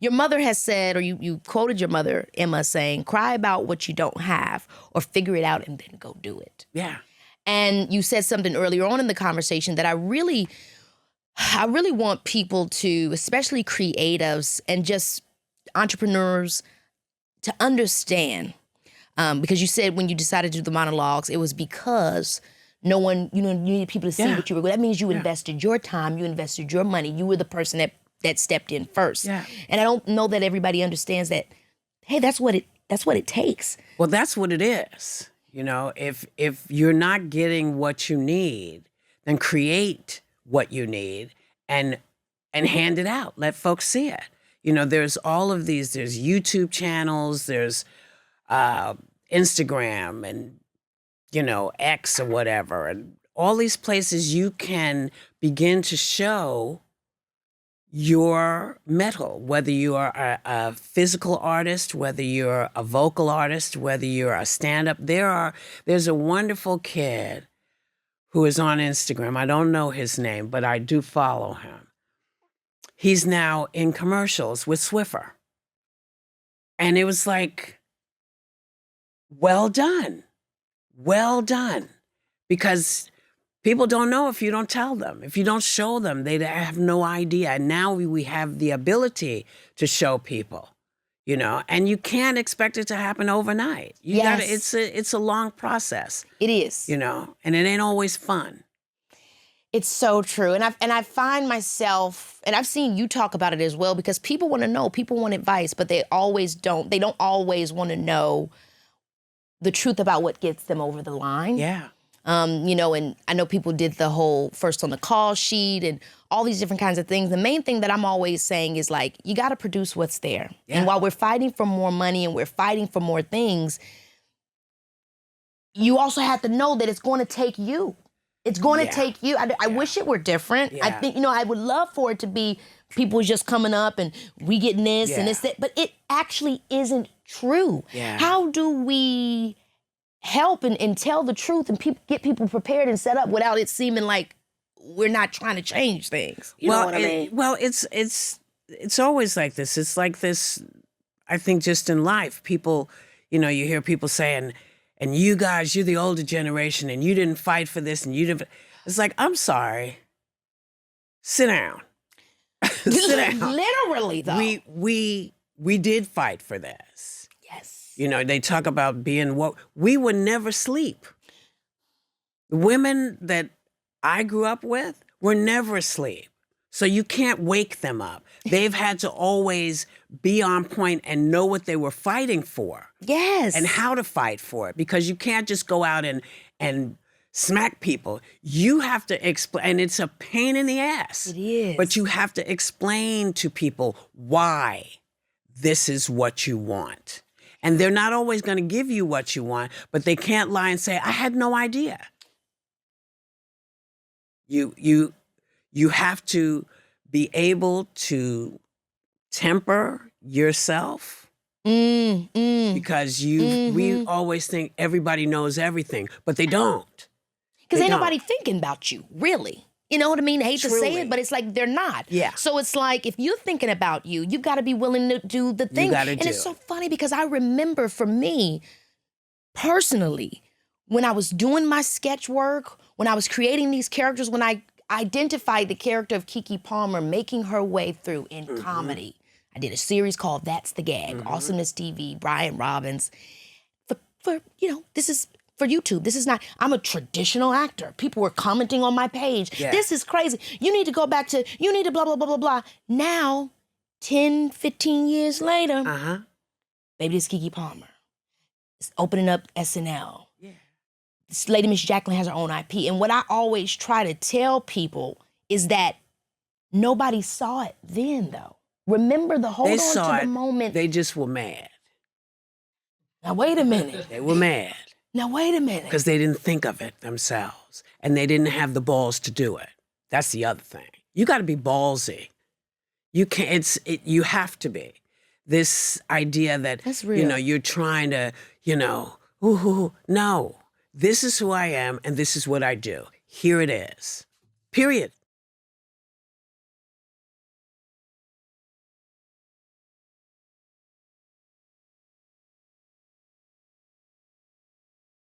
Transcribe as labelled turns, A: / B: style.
A: Your mother has said, or you quoted your mother, Emma, saying, cry about what you don't have or figure it out and then go do it.
B: Yeah.
A: And you said something earlier on in the conversation that I really want people to, especially creatives and just entrepreneurs, to understand. Because you said when you decided to do the monologues, it was because no one, you needed people to see what you were. That means you invested your time, you invested your money. You were the person that stepped in first.
B: Yeah.
A: And I don't know that everybody understands that, hey, that's what it takes.
B: Well, that's what it is. If you're not getting what you need, then create what you need and hand it out. Let folks see it. There's all of these, there's YouTube channels, there's Instagram and, X or whatever. And all these places you can begin to show your mettle, whether you are a physical artist, whether you're a vocal artist, whether you're a stand-up. There's a wonderful kid who is on Instagram. I don't know his name, but I do follow him. He's now in commercials with Swiffer. And it was like, well done. Well done. Because people don't know if you don't tell them. If you don't show them, they have no idea. And now we have the ability to show people, and you can't expect it to happen overnight. It's a long process.
A: It is.
B: And it ain't always fun.
A: It's so true. And I find myself, and I've seen you talk about it as well, because people want to know, people want advice, but they don't always want to know the truth about what gets them over the line.
B: Yeah.
A: And I know people did the whole first on the call sheet and all these different kinds of things. The main thing that I'm always saying is like, you got to produce what's there. Yeah. And while we're fighting for more money and we're fighting for more things, you also have to know that it's going to take you. It's going to take you. I wish it were different. Yeah. I think, I would love for it to be people just coming up and we getting this and this, that, but it actually isn't true. Yeah. How do we help and tell the truth and get people prepared and set up without it seeming like we're not trying to change things? You know what I mean?
B: Well, it's always like this. It's like this, I think, just in life. People, you hear people saying, and you guys, you're the older generation and you didn't fight for this and you didn't. It's like, I'm sorry. Sit down. Sit down.
A: Literally, though.
B: We did fight for this.
A: Yes.
B: They talk about being woke. We would never sleep. The women that I grew up with were never asleep. So you can't wake them up. They've had to always be on point and know what they were fighting for.
A: Yes.
B: And how to fight for it. Because you can't just go out and smack people. You have to explain, and it's a pain in the ass.
A: It is.
B: But you have to explain to people why this is what you want. And they're not always going to give you what you want, but they can't lie and say, I had no idea. You have to be able to temper yourself because we always think everybody knows everything, but they don't.
A: Because ain't nobody thinking about you, really. You know what I mean? I hate to say it, but it's like they're not.
B: Yeah.
A: So it's like if you're thinking about you, you've got to be willing to do the thing. And it's so funny because I remember for me, personally, when I was doing my sketch work, when I was creating these characters, when I identified the character of Keke Palmer making her way through in comedy. I did a series called That's the Gag, Awesomeness TV, Brian Robbins. For this is for YouTube. This is not, I'm a traditional actor. People were commenting on my page. Yeah. This is crazy. You need to go back to, you need to blah, blah, blah, blah, blah. Now, 10, 15 years later, baby, this Keke Palmer. It's opening up SNL. This lady, Miss Jacqueline, has her own IP. And what I always try to tell people is that nobody saw it then, though. Remember the hold on to the moment.
B: They just were mad.
A: Now, wait a minute.
B: They were mad.
A: Now, wait a minute.
B: Because they didn't think of it themselves. And they didn't have the balls to do it. That's the other thing. You got to be ballsy. You can't, you have to be. This idea that,
A: that's real.
B: You're trying to, no. This is who I am, and this is what I do. Here it is. Period.